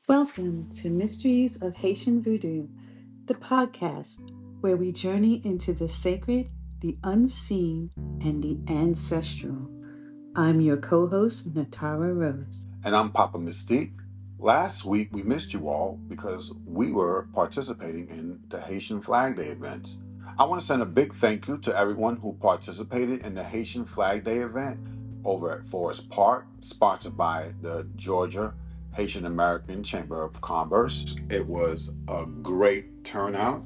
Welcome to Mysteries of Haitian Voodoo, the podcast where we journey into the sacred, the unseen, and the ancestral. I'm your co host, Natara Rose. And I'm Papa Mystique. Last week we missed you all because we were participating in the Haitian Flag Day events. I want to send a big thank you to everyone who participated in the Haitian Flag Day event over at Forest Park, sponsored by the Georgia Haitian American Chamber of Commerce. It was a great turnout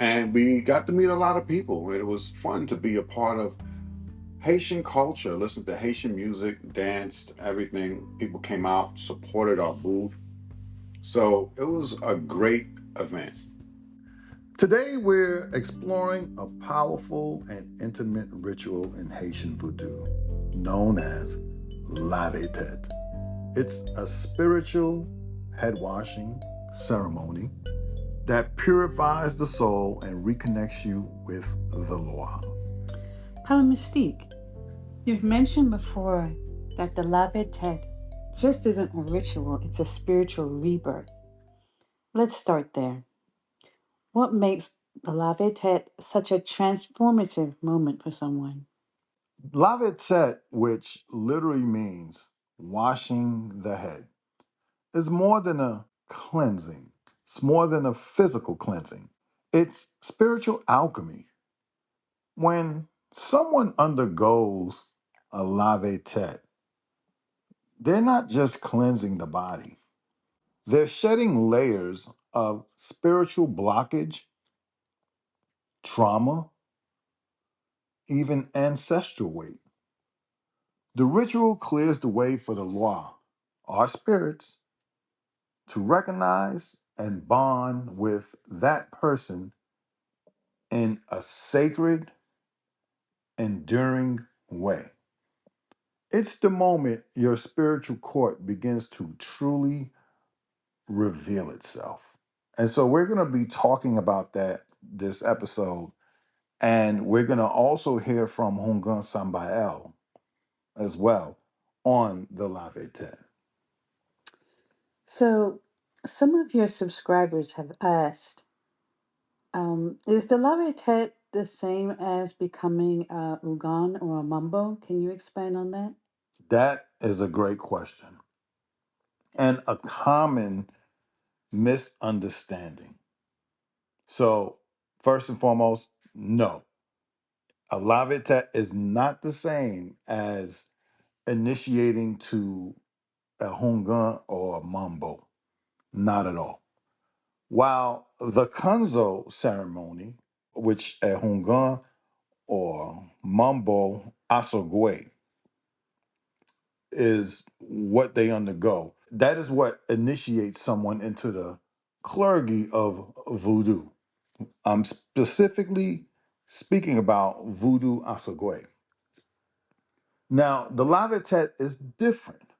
and we got to meet a lot of people. It was fun to be a part of Haitian culture, listened to Haitian music, danced, everything. People came out, supported our booth. So it was a great event. Today, we're exploring a powerful and intimate ritual in Haitian voodoo known as Lave Tèt. It's a spiritual head washing ceremony that purifies the soul and reconnects you with the Loa. Papa Mystique, you've mentioned before that the Lave Tèt just isn't a ritual, it's a spiritual rebirth. Let's start there. What makes the Lave Tèt such a transformative moment for someone? Lave Tèt, which literally means washing the head, is more than a cleansing. It's more than a physical cleansing. It's spiritual alchemy. When someone undergoes a lave tet, they're not just cleansing the body, they're shedding layers of spiritual blockage, trauma, even ancestral weight. The ritual clears the way for the Loa, our spirits, to recognize and bond with that person in a sacred, enduring way. It's the moment your spiritual court begins to truly reveal itself. And so we're going to be talking about that this episode. And we're going to also hear from Houngan Samba'L as well on the Lave Tèt. So, some of your subscribers have asked, is the Lave Tèt the same as becoming a Ugan or a Mumbo? Can you expand on that? That is a great question and a common misunderstanding. So, first and foremost, no. A Lave Tèt is not the same as initiating to a Houngan or a Mambo. Not at all. While the Kanzo ceremony, which a Houngan or Mambo Asogwe is what they undergo, that is what initiates someone into the clergy of voodoo. I'm specifically speaking about voodoo Asogwe. Now, the Lave is different.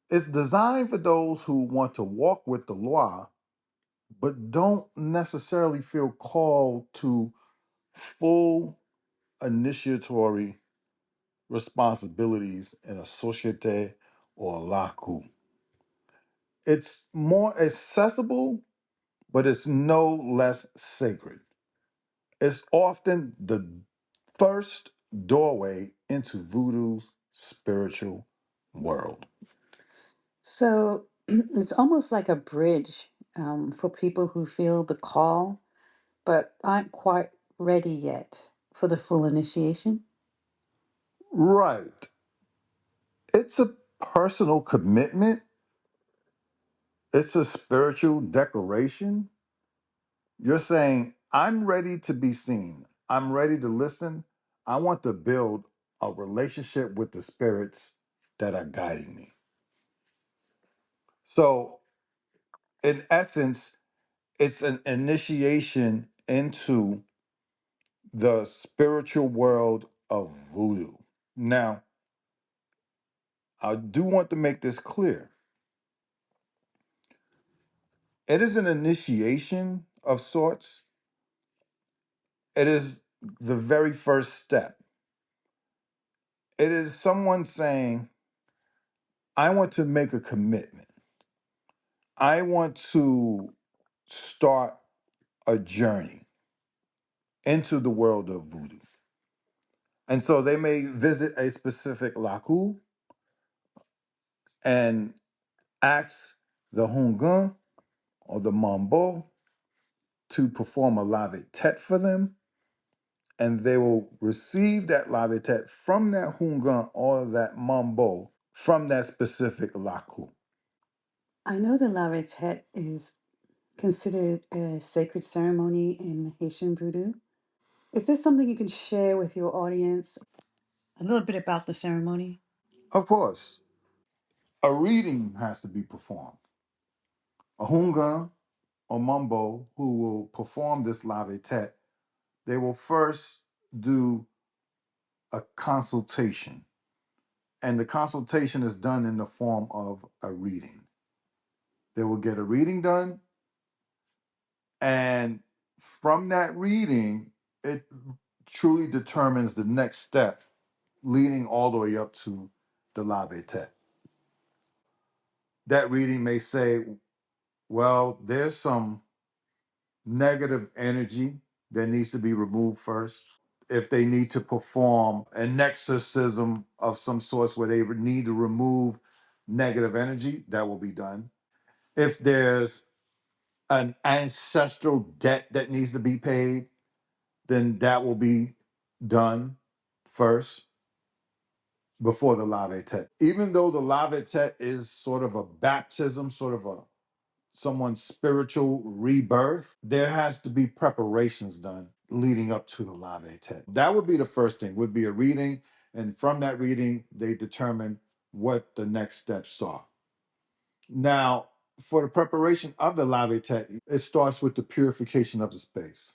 It's designed for those who want to walk with the Loa, but don't necessarily feel called to full initiatory responsibilities in a societe or a laku. It's more accessible, but it's no less sacred. It's often the first doorway into voodoo's spiritual world. So, it's almost like a bridge for people who feel the call but aren't quite ready yet for the full initiation. Right. It's a personal commitment, it's a spiritual declaration. You're saying, I'm ready to be seen, I'm ready to listen. I want to build a relationship with the spirits that are guiding me. So, in essence, it's an initiation into the spiritual world of voodoo. Now, I do want to make this clear. It is an initiation of sorts. It is the very first step. It is someone saying, I want to make a commitment. I want to start a journey into the world of voodoo. And so they may visit a specific laku and ask the Houngan or the Mambo to perform a Lave Tèt for them, and they will receive that Lave Tèt from that Houngan or that Mambo from that specific laku. I know the Lave Tèt is considered a sacred ceremony in Haitian voodoo. Is this something you can share with your audience? A little bit about the ceremony? Of course, a reading has to be performed. A Houngan or Mambo who will perform this Lave Tèt, they will first do a consultation. And the consultation is done in the form of a reading. They will get a reading done, and from that reading, it truly determines the next step, leading all the way up to the Lave Tèt. That reading may say, well, there's some negative energy that needs to be removed first. If they need to perform an exorcism of some sort where they need to remove negative energy, that will be done. If there's an ancestral debt that needs to be paid, then that will be done first before the Lave Tèt. Even though the Lave Tèt is sort of a baptism, sort of a someone's spiritual rebirth, there has to be preparations done leading up to the Lave Tèt. That would be the first thing, would be a reading, and from that reading, they determine what the next steps are. Now, for the preparation of the Lave Tèt, it starts with the purification of the space.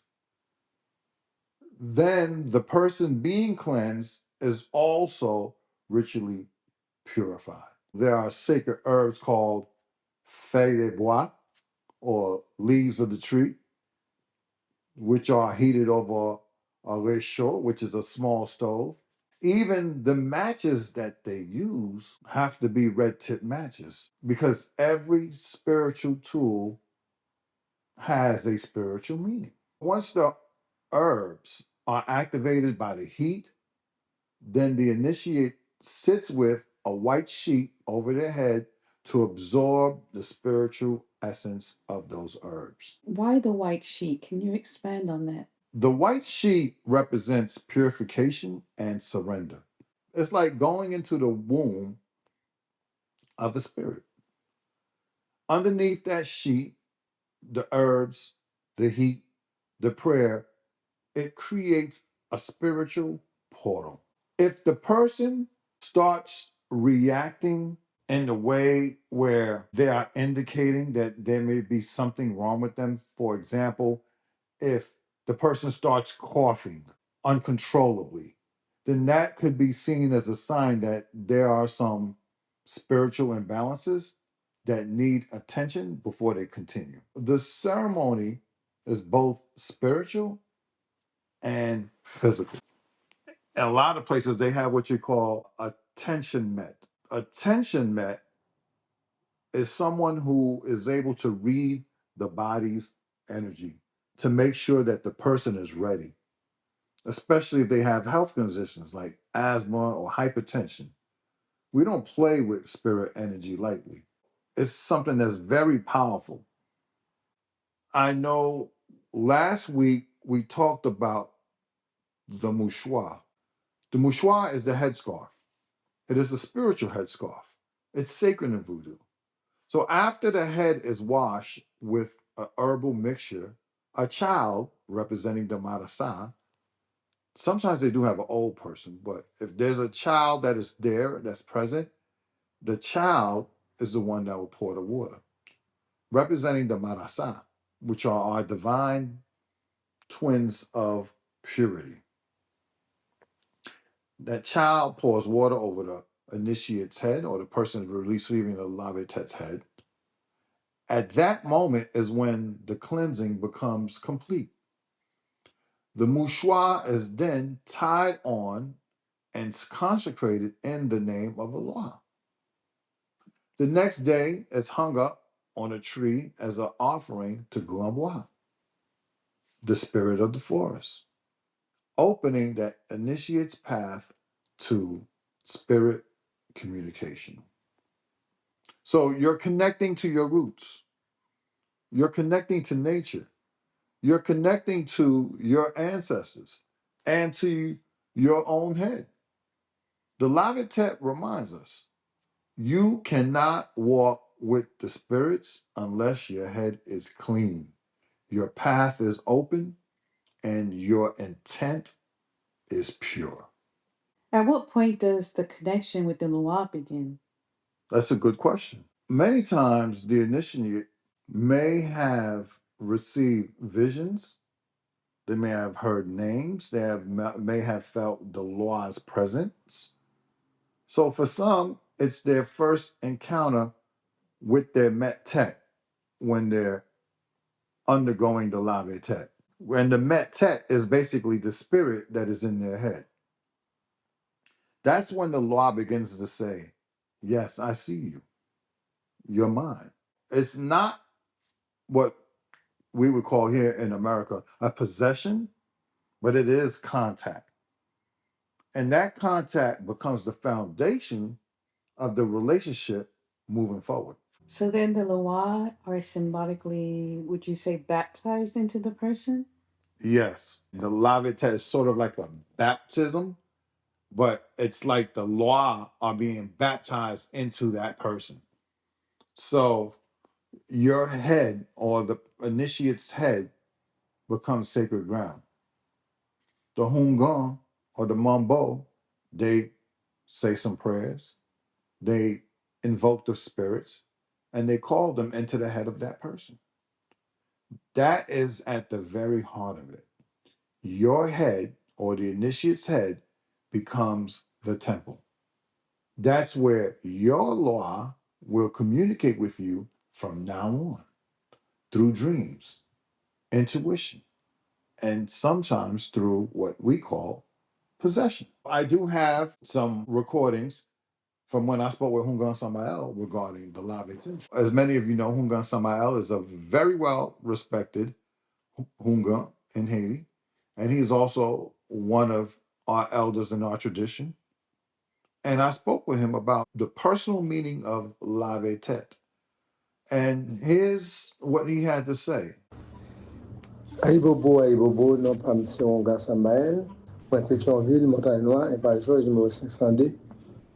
Then the person being cleansed is also ritually purified. There are sacred herbs called feuilles de bois, or leaves of the tree, which are heated over a réchaud, which is a small stove. Even the matches that they use have to be red tip matches because every spiritual tool has a spiritual meaning. Once the herbs are activated by the heat, then the initiate sits with a white sheet over their head to absorb the spiritual essence of those herbs. Why the white sheet? Can you expand on that? The white sheet represents purification and surrender. It's like going into the womb of a spirit. Underneath that sheet, the herbs, the heat, the prayer, it creates a spiritual portal. If the person starts reacting in a way where they are indicating that there may be something wrong with them, for example, if the person starts coughing uncontrollably, then that could be seen as a sign that there are some spiritual imbalances that need attention before they continue. The ceremony is both spiritual and physical. In a lot of places, they have what you call a tension met. A tension met is someone who is able to read the body's energy to make sure that the person is ready, especially if they have health conditions like asthma or hypertension. We don't play with spirit energy lightly. It's something that's very powerful. I know last week we talked about the mouchoir. The mouchoir is the headscarf. It is a spiritual headscarf. It's sacred in voodoo. So after the head is washed with a herbal mixture, a child representing the marasa, sometimes they do have an old person, but if there's a child that is there, that's present, the child is the one that will pour the water, representing the marasa, which are our divine twins of purity. That child pours water over the initiate's head or the person receiving the Lave Tèt's head. At that moment is when the cleansing becomes complete. The mouchoir is then tied on and consecrated in the name of Allah. The next day it's hung up on a tree as an offering to Glambois, the spirit of the forest, opening that initiates path to spirit communication. So you're connecting to your roots, you're connecting to nature, you're connecting to your ancestors and to your own head. The Lave Tèt reminds us you cannot walk with the spirits unless your head is clean, your path is open, and your intent is pure. At what point does the connection with the Loa begin? That's a good question. Many times the initiate may have received visions, they may have heard names, may have felt the Loa's presence. So for some, it's their first encounter with their Met Tèt when they're undergoing the Lave Tèt. When the Met Tèt is basically the spirit that is in their head. That's when the law begins to say, yes, I see you. You're mine. It's not what we would call here in America a possession, but it is contact. And that contact becomes the foundation of the relationship moving forward. So then the Loa are symbolically, would you say, baptized into the person? Yes, the Lave Tèt is sort of like a baptism, but it's like the law are being baptized into that person. So your head or the initiate's head becomes sacred ground. The Houngan or the Mambo, they say some prayers, they invoke the spirits, and they call them into the head of that person. That is at the very heart of it. Your head or the initiate's head becomes the temple. That's where your law will communicate with you from now on through dreams, intuition, and sometimes through what we call possession. I do have some recordings from when I spoke with Houngan Samba'L regarding the Lave Tèt. As many of you know, Houngan Samba'L is a very well respected Houngan in Haiti, and he's also one of our elders in our tradition. And I spoke with him about the personal meaning of Lave Tèt. And here's what he had to say. Aibobo, non pas M. Houngan Samba'L. Moi, Pétionville, Montagne Noire, et par Georges, numéro 500D.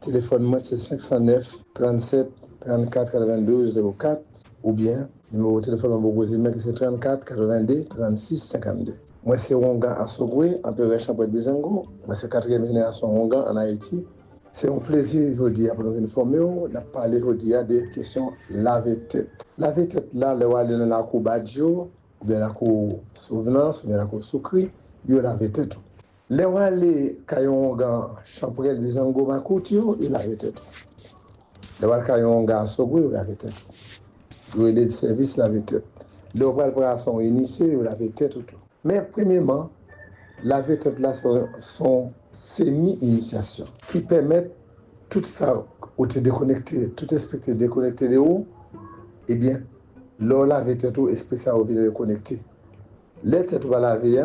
Téléphone, moi, c'est 509 37 34 92 04. Ou bien, numéro de téléphone, en Bourgogne, c'est 34 82 36 52. Moi, c'est Houngan à Sogwe, en Péré Champois Bizango. Moi, c'est 4e génération Houngan en Haïti. C'est un plaisir aujourd'hui pour nous informer, on a parlé aujourd'hui des questions Lave Tèt. Lave Tèt là, le aller dans la cour Badjo, ou bien la cour Souvenance, ou bien la cour Soukri, il y a Lave Tèt. Le aller kayon gan Champrel Bizango Makoutio, il Lave Tèt. Le aller kayon gan Sogwe, il Lave Tèt. Le aller de service Lave Tèt. Le aller pour son initié, il Lave Tèt tout. Mais premièrement, Lave Tèt là sont semi-initiation qui permettent tout ça ou te déconnecter, tout esprit te déconnecter de où, eh bien, l'eau lave tête ou esprit ça ou vient reconnecter. Les têtes ou laver,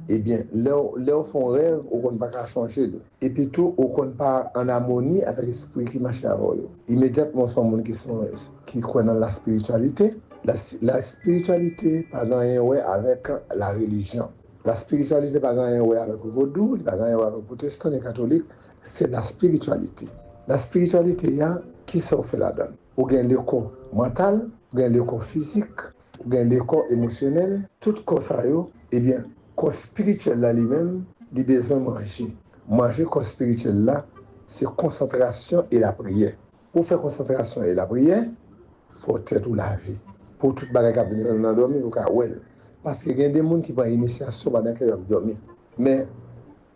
eh bien, leur font rêve ou qu'on ne peut pas changer. Et puis tout, ou qu'on pas en harmonie avec l'esprit qui marche avant eux. Immédiatement, sont monde qui croient dans la spiritualité. La spiritualité, pas rien ouais avec la religion. La spiritualité, pas rien ouais avec le Vodou, pas rien ouais avec les protestants et les catholiques, c'est la spiritualité. La spiritualité, il y a qui s'en fait la donne. Ou bien le corps mental, ou bien le corps physique, ou bien le corps émotionnel, tout corps ça, eh bien, corps spirituel là lui-même, il a besoin de manger. Manger corps spirituel là, c'est concentration et la prière. Pour faire concentration et la prière, il faut être tout laver. Pour toute bagarre qui vient dans dormir, vous avez well. Parce qu'il y a des gens qui prennent l'initiation pendant qu'ils dorment. Mais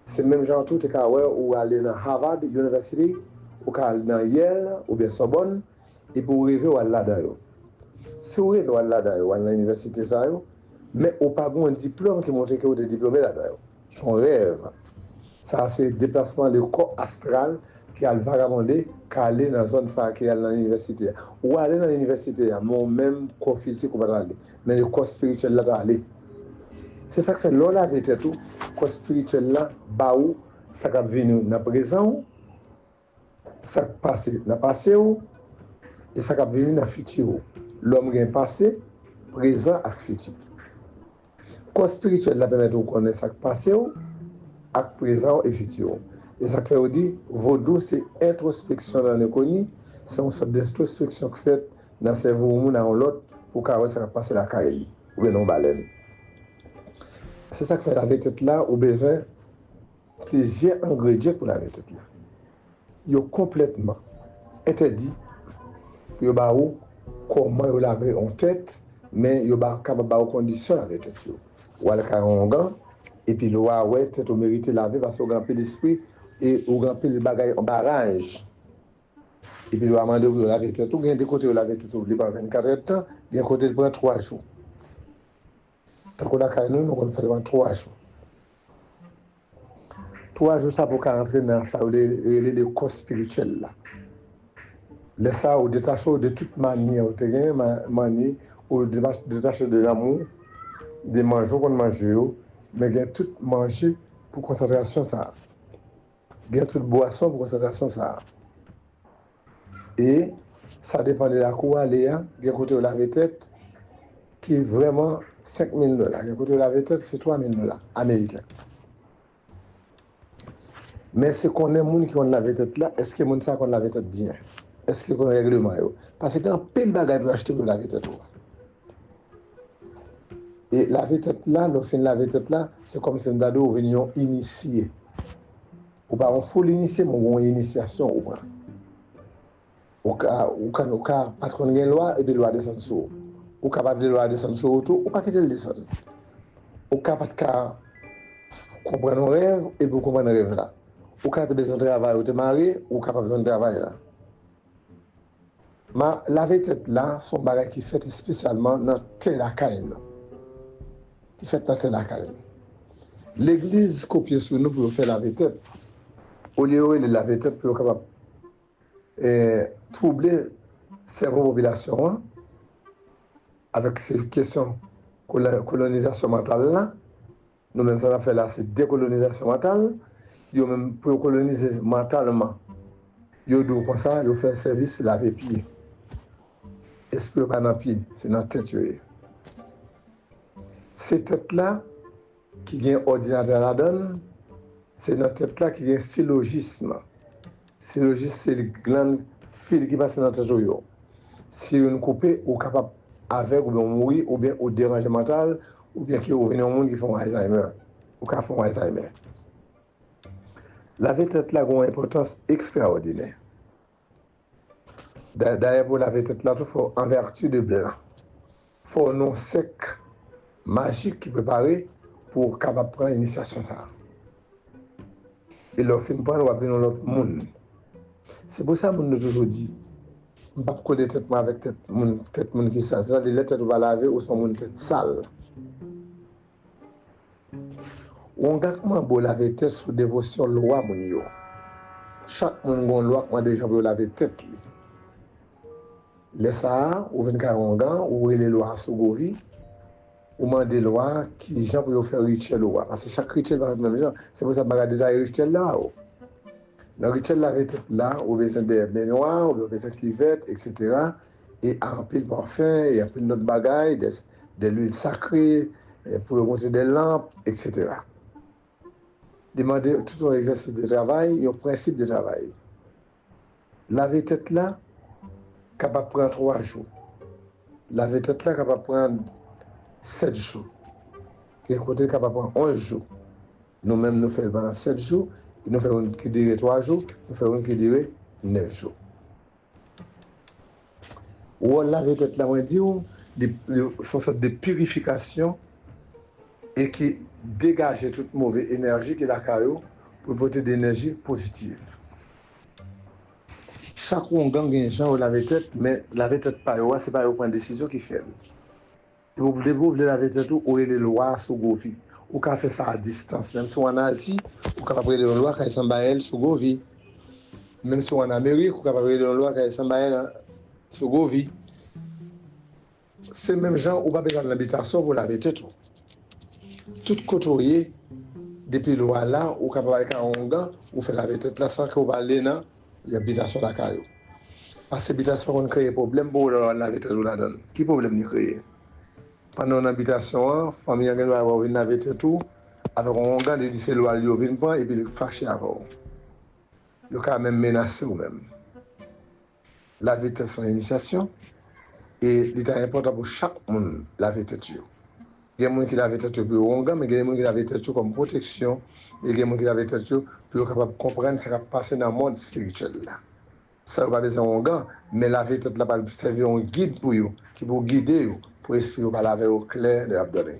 c'est même genre tout est ou aller dans Harvard University, ou aller dans Yale, ou bien Sorbonne, et pour arriver à là-dedans. Si vous arrivez à là-dedans, à l'université, mais vous n'avez pas un diplôme qui montre que vous êtes diplômé là-dedans. Son rêve, ça c'est le déplacement du corps astral qui a vagabondé, qui aller dans la zone ça, qui est dans l'université. Ou aller dans l'université, mon même corps physique ou pas aller, mais le corps spirituel là doit aller. C'est ça que fait l'on Lave Tèt tout, corps spirituel là, bah ou, ça qui venu dans le présent, ça qui passe dans le passé, et ça qui venu dans le futur. L'homme qui est passé, présent et futur. Corps spirituel là permet de connaître ça qui passe, et présent et futur. Et ça fait dit, Vodou, c'est introspection dans l'inconnu, c'est une sorte d'introspection que fait dans le cerveau ou dans l'autre pour que ça passe la carrière ou bien non baleine. C'est ça que fait Lave Tèt là, ou besoin plusieurs ingrédients pour Lave Tèt là. Ils sont complètement interdits pour vous comment vous laver en tête, mais vous sont capables de conditions Lave Tèt. Ou à la Houngan, et puis le ouais, tête au mérite laver parce qu'on a un peu d'esprit et on a un peu de bagaille en barrage. Et puis le amende pour laver tête tout, il y a des côtés où laver tête tout, il prend 24 heures de temps, il y a un côté il prend 3 jours. Tant qu'on a qu'à nous, on fait 3 jours. 3 jours, ça pour rentrer dans ça, les corps spirituels là. Laisse ça au détaché de toute manière, manière, ou détaché de l'amour, des mangeaux qu'on mange, mais il y a tout manger pour concentration ça. Il y a toute boisson pour concentration ça. Et ça dépend de la cour, il y a un côté de Lave Tèt qui est vraiment $5,000. Il y a un côté de Lave Tèt, c'est $3,000 américains. Mais c'est qu'on est les gens qui ont Lave Tèt là, est-ce que les gens qui ont Lave Tèt bien? Est-ce qu'il y a un règlement? Parce qu'il y a un peu de bagages pour acheter pour Lave Tèt. Et Lave Tèt là, le fin de Lave Tèt là, c'est comme si nous venions initier. Ou pas, on faut l'initier, mais on a une initiation. Au cas, parce qu'on a une loi, et puis la loi descend sur. Ou capable de loi descendre sur tout, ou pas quitter le descendre. Ou capable de comprendre nos rêves, et pour comprendre nos rêves là. Ou capable de besoin de travail, ou de marier, ou capable de besoin de travail là. Mais Lave Tèt là, son bagage qui fait spécialement dans tel accueil. Qui fait dans tel accueil. L'église copie sur nous pour faire Lave Tèt. Au lieu de Lave Tèt pour capable troubler cerveau population hein, avec ces questions colonisation mentale là. Nous-mêmes, ça va faire là, c'est décolonisation mentale. Ils même pour coloniser mentalement. Ils disent comme ça, ils font un service laver pied. Esprit pas dans pied, c'est dans la tête. Ces têtes-là, qui ont un ordinateur à la donne, c'est dans la tête-là qui a un syllogisme. Syllogisme, c'est les glandes fils qui passent dans la tête. Si on coupe, on est capable avec ou bien mourir, ou bien au dérangement mental, ou bien qui reviennent au monde qui font Alzheimer, ou qui font Alzheimer. Lave Tèt là a une importance extraordinaire. D'ailleurs, pour Lave Tèt là, il faut en vertu de blanc. Il faut un nom sec, magique qui préparé pour capable prendre l'initiation ça. Et le film prend, on va venir dans l'autre monde. C'est pour ça que nous toujours dit, on ne peut pas coller tête avec tête monde qui sale. C'est-à-dire les têtes va laver ou sont mon tête sale. On a comment beau laver tête sous dévotion loi mon yo. Chaque monde a une loi qui déjà pour laver tête. Les ça ou 24 Houngan ou les lois sous govi ou man des lois qui gens pour faire rituel loi parce que chaque rituel va même genre c'est pour ça que bagarre déjà rituel là. Dans le rituel laver tête là, on a besoin de baignoires, on a besoin de cuvettes, etc. Et un peu de parfum, et un peu de notre bagaille, de l'huile sacrée, pour monter des lampes, etc. Demander tout un exercice de travail et un principe de travail. Laver tête là, capable de prendre 3 jours. Laver tête là, capable de prendre 7 jours. Et côté capable de prendre 11 jours. Nous-mêmes, nous faisons pendant 7 jours. Nous faisons une qui dirait 3 jours, nous faisons une qui dirait 9 jours. Ou Lave Tèt là, on dit, sont sorte de purification et qui dégage toute mauvaise énergie qui est la caillou pour porter de l'énergie positive. Chaque Houngan a un gens au Lave Tèt, mais Lave Tèt pas, c'est pas au point de décision qui fait. Vous voulez Lave Tèt ou les lois sous Govi. Ou qu'à faire ça à distance, même si en Asie, ou qu'à prendre les lois Houngan Samba'L sous Govi. Même si on en Amérique, on est capable de loi qui est sur Govi. C'est même gens où pas besoin de l'habitation pour laver tête. Tout côtoyer depuis loi là, ou capable avec un Houngan, ou fait laver tête là sans que vous parlez dans l'habitation de la caillou. Parce que l'habitation on crée problème pour laver tête là dedans. Qui problème nous créer? Pendant l'habitation, famille a doit avoir une laver tête tout avec un Houngan de dire c'est loi lui vient pas et puis fâché avant. Le cas même menacé ou même. Laver tête son initiation. Et il est important pour chaque monde laver tête. Il y a des gens qui lavent tête pour Houngan, mais il y a des gens qui lavent tête comme protection. Et il y a des gens qui lavent tête pour être capable de comprendre ce qui va passer dans le monde spirituel. Ça ne va pas besoin de Houngan, mais laver tête là va servir un guide pour vous, qui vous guider pour l'esprit va laver au clair de l'abdomen.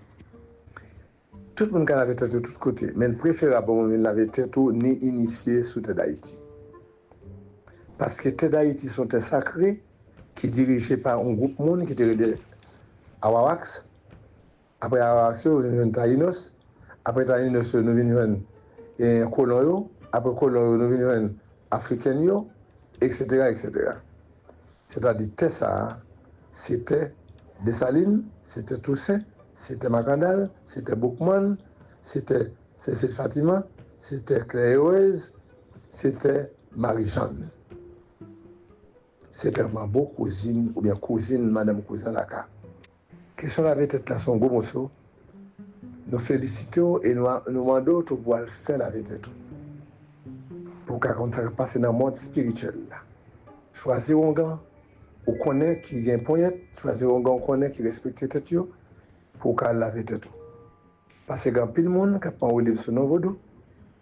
Tout le monde qui lave tête de tous côtés, mais il préfère laver tête ni initié sous tête d'Haïti. Parce que tête d'Haïti sont des sacrés qui dirigé par un groupe de monde qui était Awawax. Après Awawax, nous venons Taïnos. Après Taïnos, nous venons Colon. Après Colon, nous venons Africains, etc., etc. C'est-à-dire Tessa, c'était Dessalines, c'était Toussaint, c'était Macandal, c'était Boukman, c'était Cécile Fatima, c'était Claire Heureuse, c'était Marie-Jeanne. C'était ma beau cousine ou bien cousine Madame Cousin Laka. Question laver tête là son gros morceau. Nous félicitons et nous demandons de pouvoir faire laver tête. Pour qu'on ça passe dans le monde spirituel là. Choisir un gars, on connaît qui a un point, choisir un gars, on connaît qui respecte tête pour qu'on laver tête. Parce que quand pile monde qui a pas relève sur nos Vodou,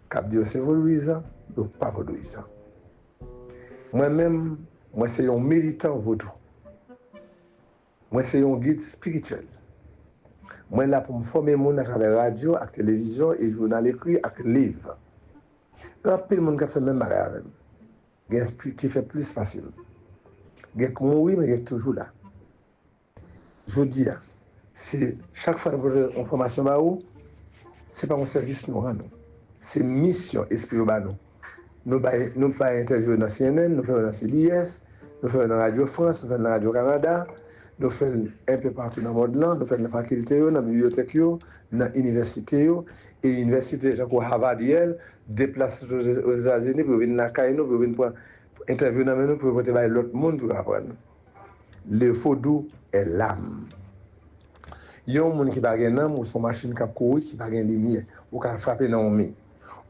qui a dit c'est vodouisant, ou pas vodouisant. Moi-même, moi c'est un militant Vodou. Moi c'est un guide spirituel. Moi là pour me former à travers la radio, la télévision et journal écrit avec livre. Quand pile monde qui fait même bagarre avec qui fait plus facile. Il qui mourir mais il est toujours là. Je dis c'est chaque fois que information ba ou c'est pas un service nous rend. C'est mission esprit ba nous. Nous faisons interview dans CNN, nous faisons dans CBS, nous faisons dans Radio France, nous faisons dans Radio Canada, nous faisons un peu partout dans le monde là, nous faisons dans la faculté, dans la bibliothèque, dans l'université, et l'université, genre Harvard, déplace aux États-Unis pour venir dans la caille, pour venir interviewer dans nous, pour porter l'autre monde pour apprendre. Le Vodou est l'âme. Il y a un monde qui va gagner l'âme ou son machine qui a couru, qui va gagner lumière, ou qui a frappé dans le mur.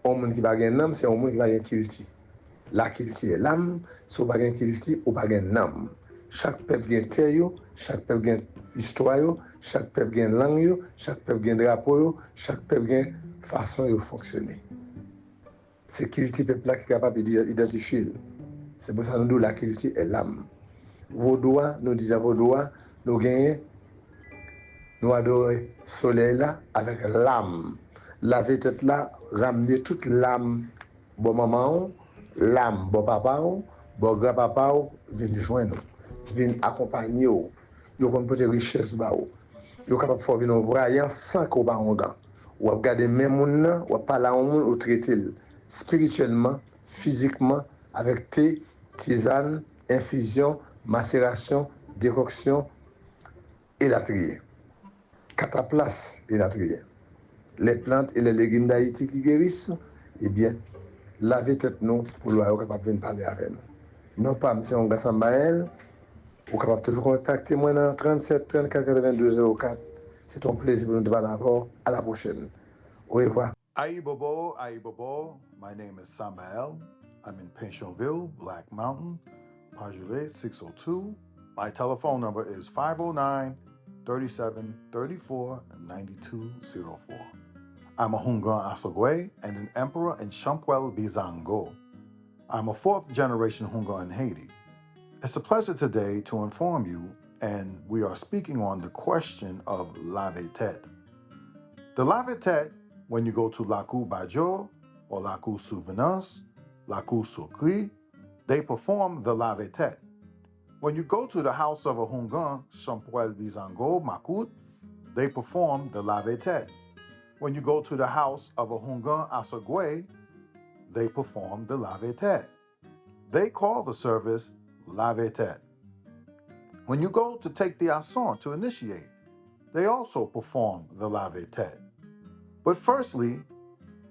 Un monde qui va gagner l'âme, c'est un monde qui va gagner kilti. La kilti est l'âme, si on va gagner kilti, on va gagner l'âme. Chaque peuple gagne terre, chaque peuple gagne histoire, chaque peuple gagne langue, chaque peuple gagne drapeau, chaque peuple gagne façon de fonctionner. C'est kilti peuple là qui est capable d'identifier. C'est pour ça que nous disons la kilti est l'âme. Vaudois, nous disons Vaudois, nous gagnons, nous adorons le soleil là avec l'âme. Laver tête là, ramener toute l'âme, bon maman, l'âme, bon papa, bon grand-papa, viennent joindre, viennent accompagner, ils ont une richesse, ils sont capables de faire une voyance sans qu'on ait un gant. Ou regarder même monde, ou parler à un monde, ou traiter spirituellement, physiquement, avec thé, tisane, infusion, macération, décoction et la trier. Cataplasme et la trier. Les plantes et les légumes d'Haïti qui guérissent, eh bien, lavez tête nous pour être capable de parler avec nous. Non pas, M. Houngan Samba'L, vous êtes capable de toujours contacter moi dans 37 34 92 04. C'est un plaisir pour nous de parler encore. À la prochaine. Au revoir. Aïe Bobo, my name is Samba'L. I'm in Pensionville, Black Mountain, Pajule 602. My telephone number is 509-3734-9204. I'm a Houngan Asogwe and an emperor in Samba'L Bizango. I'm a fourth generation Houngan in Haiti. It's a pleasure today to inform you, and we are speaking on the question of Lave Tèt. The Lave Tèt, when you go to Laku Bajo or Laku Souvenance, Laku Sukri, they perform the Lave Tèt. When you go to the house of a Houngan, Samba'L Bizango Makut, they perform the Lave Tèt. When you go to the house of a Houngan Asogwe, they perform the Lave Tèt. They call the service Lave Tèt. When you go to take the ascent to initiate, they also perform the Lave Tèt. But firstly,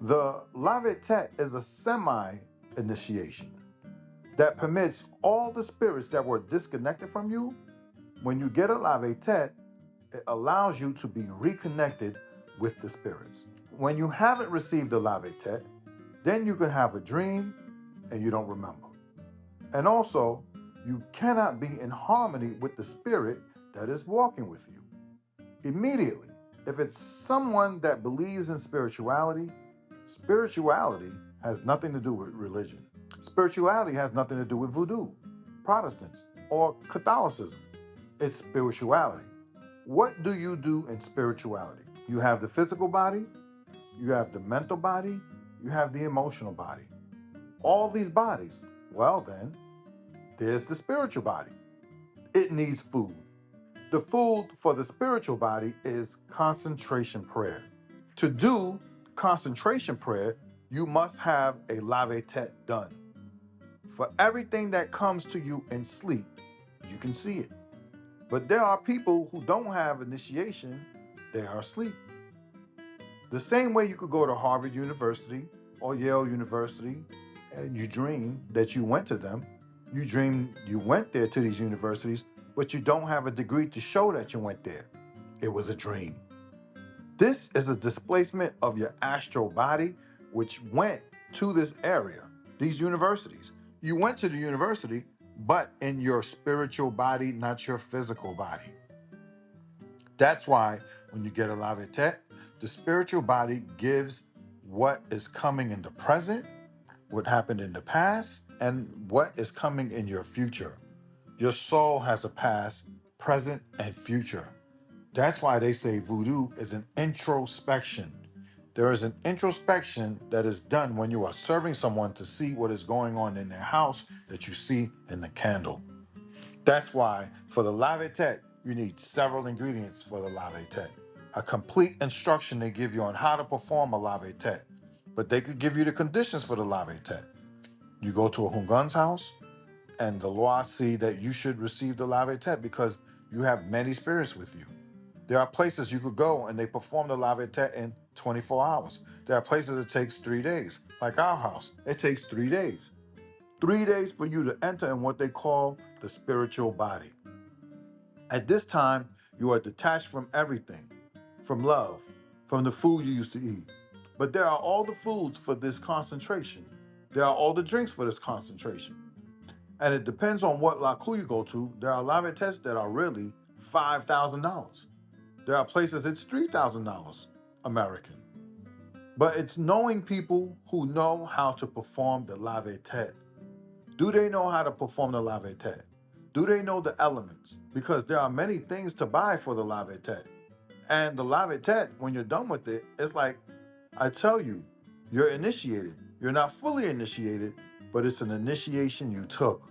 the Lave Tèt is a semi-initiation that permits all the spirits that were disconnected from you. When you get a Lave Tèt, it allows you to be reconnected with the spirits. When you haven't received the Lave Tèt, then you can have a dream and you don't remember. And also, you cannot be in harmony with the spirit that is walking with you. Immediately, if it's someone that believes in spirituality, spirituality has nothing to do with religion. Spirituality has nothing to do with voodoo, Protestants, or Catholicism. It's spirituality. What do you do in spirituality? You have the physical body, you have the mental body, you have the emotional body. All these bodies, well then, there's the spiritual body. It needs food. The food for the spiritual body is concentration prayer. To do concentration prayer, you must have a Lave Tèt done. For everything that comes to you in sleep, you can see it. But there are people who don't have initiation, they are asleep. The same way you could go to Harvard University or Yale University and you dream that you went to them, you dream you went there to these universities, but you don't have a degree to show that you went there. It was a dream. This is a displacement of your astral body, which went to this area, these universities. You went to the university, but in your spiritual body, not your physical body. That's why when you get a Lave Tèt, the spiritual body gives what is coming in the present, what happened in the past, and what is coming in your future. Your soul has a past, present, and future. That's why they say voodoo is an introspection. There is an introspection that is done when you are serving someone to see what is going on in their house that you see in the candle. That's why for the Lave Tèt, you need several ingredients for the Lave Tèt. A complete instruction they give you on how to perform a Lave Tèt. But they could give you the conditions for the Lave Tèt. You go to a Houngan's house, and the law see that you should receive the Lave Tèt because you have many spirits with you. There are places you could go and they perform the Lave Tèt in 24 hours. There are places it takes 3 days. Like our house, it takes 3 days. 3 days for you to enter in what they call the spiritual body. At this time, you are detached from everything, from love, from the food you used to eat. But there are all the foods for this concentration. There are all the drinks for this concentration. And it depends on what laku you go to. There are Lave Tèts that are really $5,000. There are places it's $3,000 American. But it's knowing people who know how to perform the Lave Tèt. Do they know how to perform the Lave Tèt? Do they know the elements? Because there are many things to buy for the Lave Tèt. And the Lave Tèt, when you're done with it, it's like, I tell you, you're initiated. You're not fully initiated, but it's an initiation you took.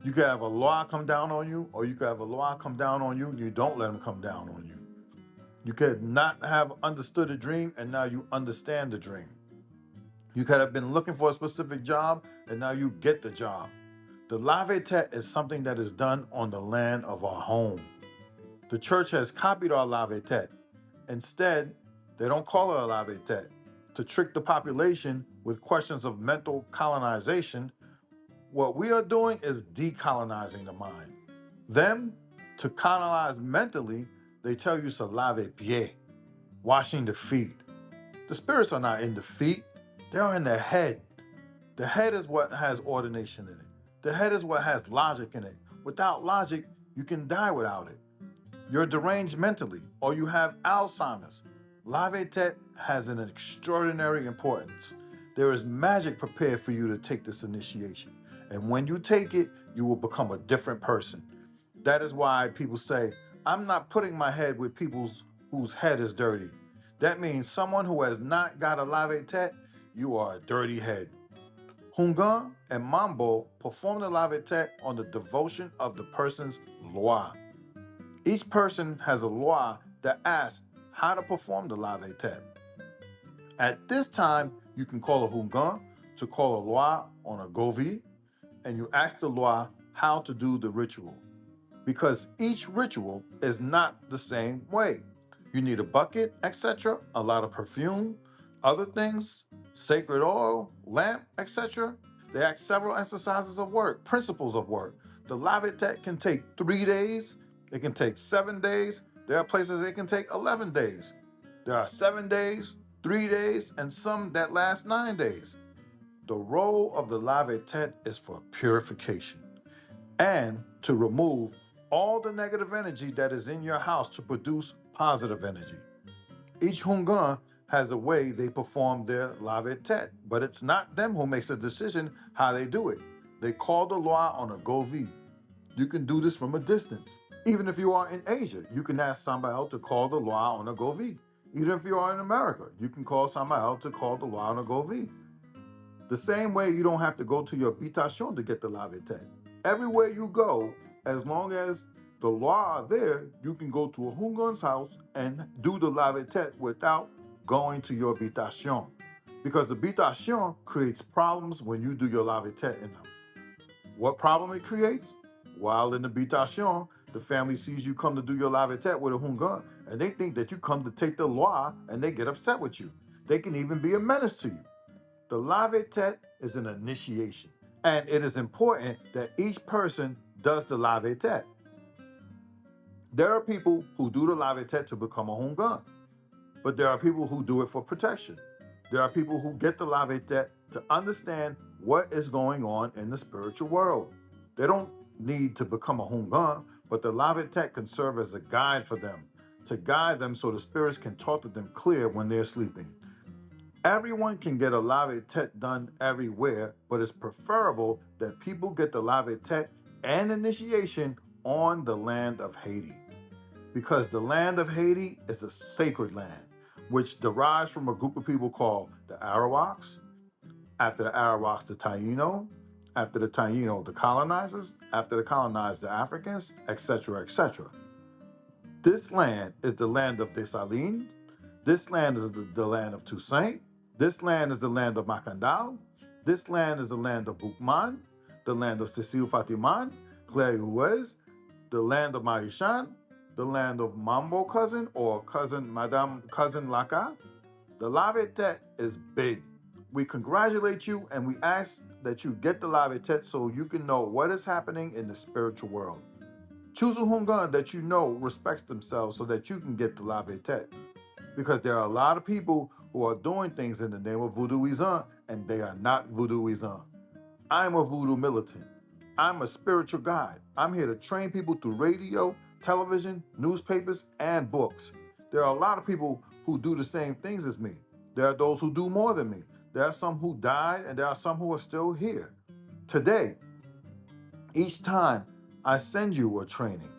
You could have a law come down on you, or you could have a law come down on you, and you don't let him come down on you. You could not have understood a dream, and now you understand the dream. You could have been looking for a specific job, and now you get the job. The Lave Tèt is something that is done on the land of our home. The church has copied our Lave Tèt. Instead, they don't call it a Lave Tèt. To trick the population with questions of mental colonization, what we are doing is decolonizing the mind. Them, to colonize mentally, they tell you to lave pied, washing the feet. The spirits are not in the feet, they are in the head. The head is what has ordination in it. The head is what has logic in it. Without logic, you can die without it. You're deranged mentally, or you have Alzheimer's. Lave Tèt has an extraordinary importance. There is magic prepared for you to take this initiation. And when you take it, you will become a different person. That is why people say, I'm not putting my head with people whose head is dirty. That means someone who has not got a Lave Tèt, you are a dirty head. Houngan and Mambo perform the Lave Tèt on the devotion of the person's loi. Each person has a loi that asks how to perform the Lave Tèt. At this time, you can call a Houngan to call a loi on a Govi. and you ask the Loa how to do the ritual, because each ritual is not the same way. You need a bucket, etc., a lot of perfume, other things, sacred oil, lamp, etc. They ask several exercises of work, principles of work. The Lave Tèt can take 3 days, it can take 7 days. There are places it can take 11 days. There are 7 days, 3 days, and some that last 9 days. The role of the Lave Tèt is for purification and to remove all the negative energy that is in your house to produce positive energy. Each Houngan has a way they perform their Lave Tèt, but it's not them who makes the decision how they do it. They call the Loa on a Govi. You can do this from a distance. Even if you are in Asia, you can ask Samba'L to call the Loa on a Govi. Even if you are in America, you can call Samba'L to call the Loa on a Govi. The same way you don't have to go to your habitation to get the Lave Tèt. Everywhere you go, as long as the law are there, you can go to a Houngan's house and do the Lave Tèt without going to your habitation. Because the habitation creates problems when you do your Lave Tèt in them. What problem it creates? While in the habitation, the family sees you come to do your Lave Tèt with a Houngan, and they think that you come to take the law, and they get upset with you. They can even be a menace to you. The Lave Tèt is an initiation, and it is important that each person does the Lave Tèt. There are people who do the Lave Tèt to become a Houngan, but there are people who do it for protection. There are people who get the Lave Tèt to understand what is going on in the spiritual world. They don't need to become a Houngan, but the Lave Tèt can serve as a guide for them, to guide them so the spirits can talk to them clear when they're sleeping. Everyone can get a Lave Tèt done everywhere, but it's preferable that people get the Lave Tèt and initiation on the land of Haiti. Because the land of Haiti is a sacred land, which derives from a group of people called the Arawaks. After the Arawaks, the Taino. After the Taino, the colonizers. After the colonized, the Africans, etc., etc. This land is the land of Dessalines. This land is the land of Toussaint. This land is the land of Macandal. This land is the land of Boukman, the land of Cecile Fatiman, Claire Huez, the land of Marishan, the land of Mambo cousin or cousin Madame cousin Laka. The Lave Tèt is big. We congratulate you and we ask that you get the Lave Tèt so you can know what is happening in the spiritual world. Choose a Houngan that you know respects themselves so that you can get the Lave Tèt. Because there are a lot of people who are doing things in the name of Voodooism, and they are not Voodooism. I'm a Voodoo militant. I'm a spiritual guide. I'm here to train people through radio, television, newspapers, and books. There are a lot of people who do the same things as me. There are those who do more than me. There are some who died, and there are some who are still here. Today, each time I send you a training,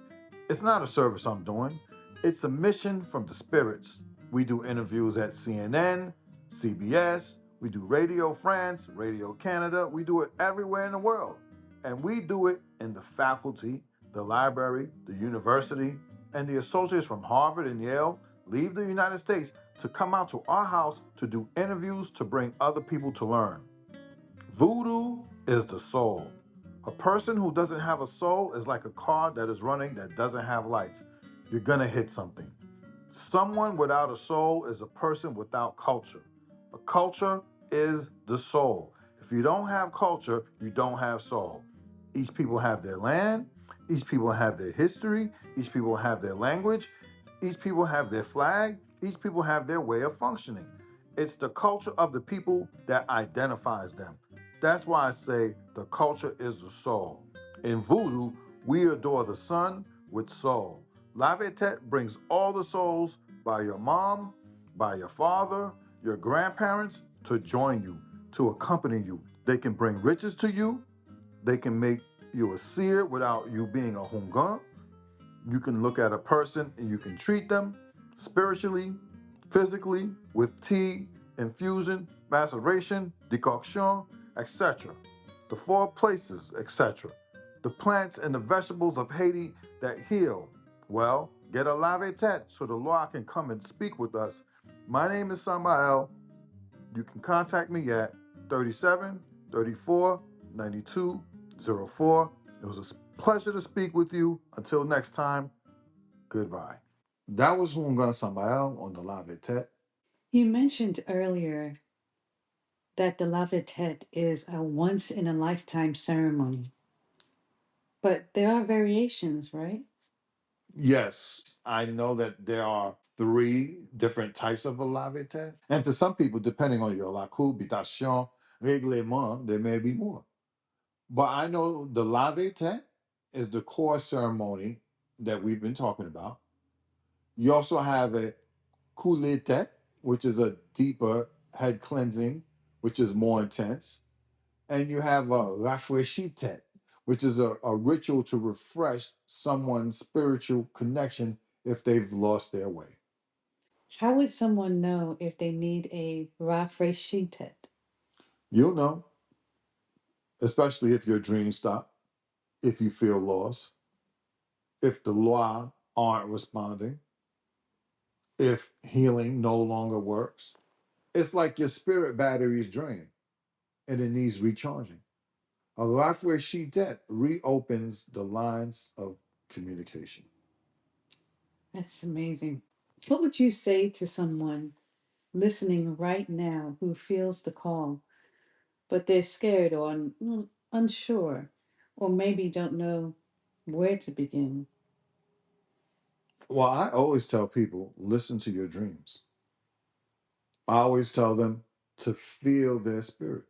it's not a service I'm doing. It's a mission from the spirits. We do interviews at CNN, CBS, we do Radio France, Radio Canada. We do it everywhere in the world. And we do it in the faculty, the library, the university, and the associates from Harvard and Yale leave the United States to come out to our house to do interviews to bring other people to learn. Voodoo is the soul. A person who doesn't have a soul is like a car that is running that doesn't have lights. You're gonna hit something. Someone without a soul is a person without culture. A culture is the soul. If you don't have culture, you don't have soul. Each people have their land, each people have their history, each people have their language, each people have their flag, each people have their way of functioning. It's the culture of the people that identifies them. That's why I say the culture is the soul. In Voodoo, we adore the sun with soul. Lave Tèt brings all the souls by your mom, by your father, your grandparents to join you, to accompany you. They can bring riches to you. They can make you a seer without you being a Houngan. You can look at a person and you can treat them spiritually, physically, with tea, infusion, maceration, decoction, etc. The 4 places, etc. The plants and the vegetables of Haiti that heal. Well, get a Lave Tèt so the Lord can come and speak with us. My name is Samba'L. You can contact me at 37 34 92 04. It was a pleasure to speak with you. Until next time, goodbye. That was Houngan Samba'L on the Lave Tèt. You mentioned earlier that the Lave Tèt is a once in a lifetime ceremony, but there are variations, right? Yes, I know that there are 3 different types of a Lave Tèt. And to some people, depending on your cohabitation, règlement, there may be more. But I know the Lave Tèt is the core ceremony that we've been talking about. You also have a Koule Tèt, which is a deeper head cleansing, which is more intense. And you have a Rafraîchi Tèt, which is a ritual to refresh someone's spiritual connection if they've lost their way. How would someone know if they need a rafraîchissement? You'll know, especially if your dreams stop, if you feel lost, if the law aren't responding, if healing no longer works. It's like your spirit battery is drained and it needs recharging. A rafraîchissement reopens the lines of communication. That's amazing. What would you say to someone listening right now who feels the call, but they're scared or unsure, or maybe don't know where to begin? Well, I always tell people, listen to your dreams. I always tell them to feel their spirit.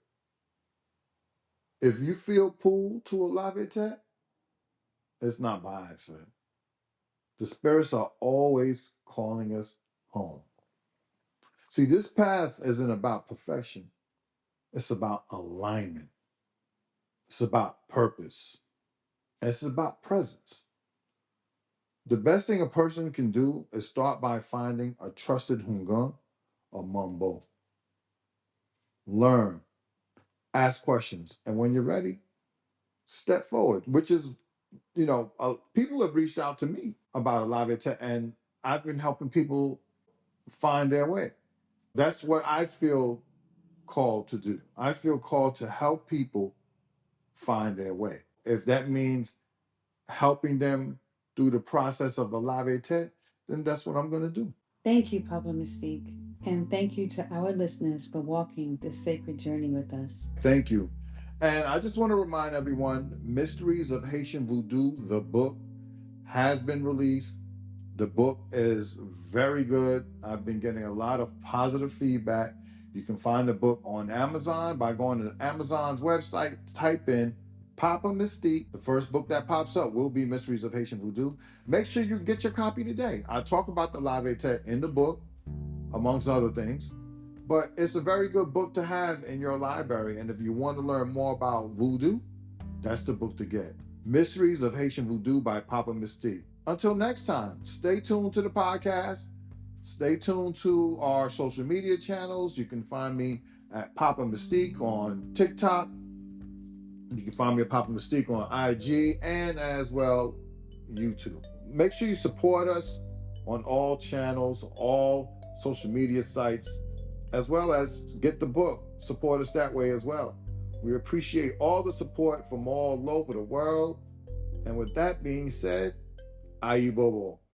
If you feel pulled to a Lave Tèt, it's not by accident. The spirits are always calling us home. See, this path isn't about perfection. It's about alignment. It's about purpose. And it's about presence. The best thing a person can do is start by finding a trusted Houngan or Mumbo. Learn, ask questions, and when you're ready, step forward, which is, people have reached out to me about a Lave Tèt, and I've been helping people find their way. That's what I feel called to do. I feel called to help people find their way. If that means helping them through the process of a Lave Tèt, then that's what I'm going to do. Thank you, Papa Mystique, and thank you to our listeners for walking this sacred journey with us. Thank you. And I just want to remind everyone, Mysteries of Haitian Voodoo, the book, has been released. The book is very good. I've been getting a lot of positive feedback. You can find the book on Amazon by going to Amazon's website, type in Papa Mystique. The first book that pops up will be Mysteries of Haitian Voodoo. Make sure you get your copy today. I talk about the Lave Tèt in the book, amongst other things. But it's a very good book to have in your library. And if you want to learn more about voodoo, that's the book to get. Mysteries of Haitian Voodoo by Papa Mystique. Until next time, stay tuned to the podcast. Stay tuned to our social media channels. You can find me at Papa Mystique on TikTok. You can find me at Papa Mystique on IG and as well YouTube. Make sure you support us on all channels, all social media sites, as well as get the book. Support us that way as well. We appreciate all the support from all over the world. And with that being said, Ayi Bobo.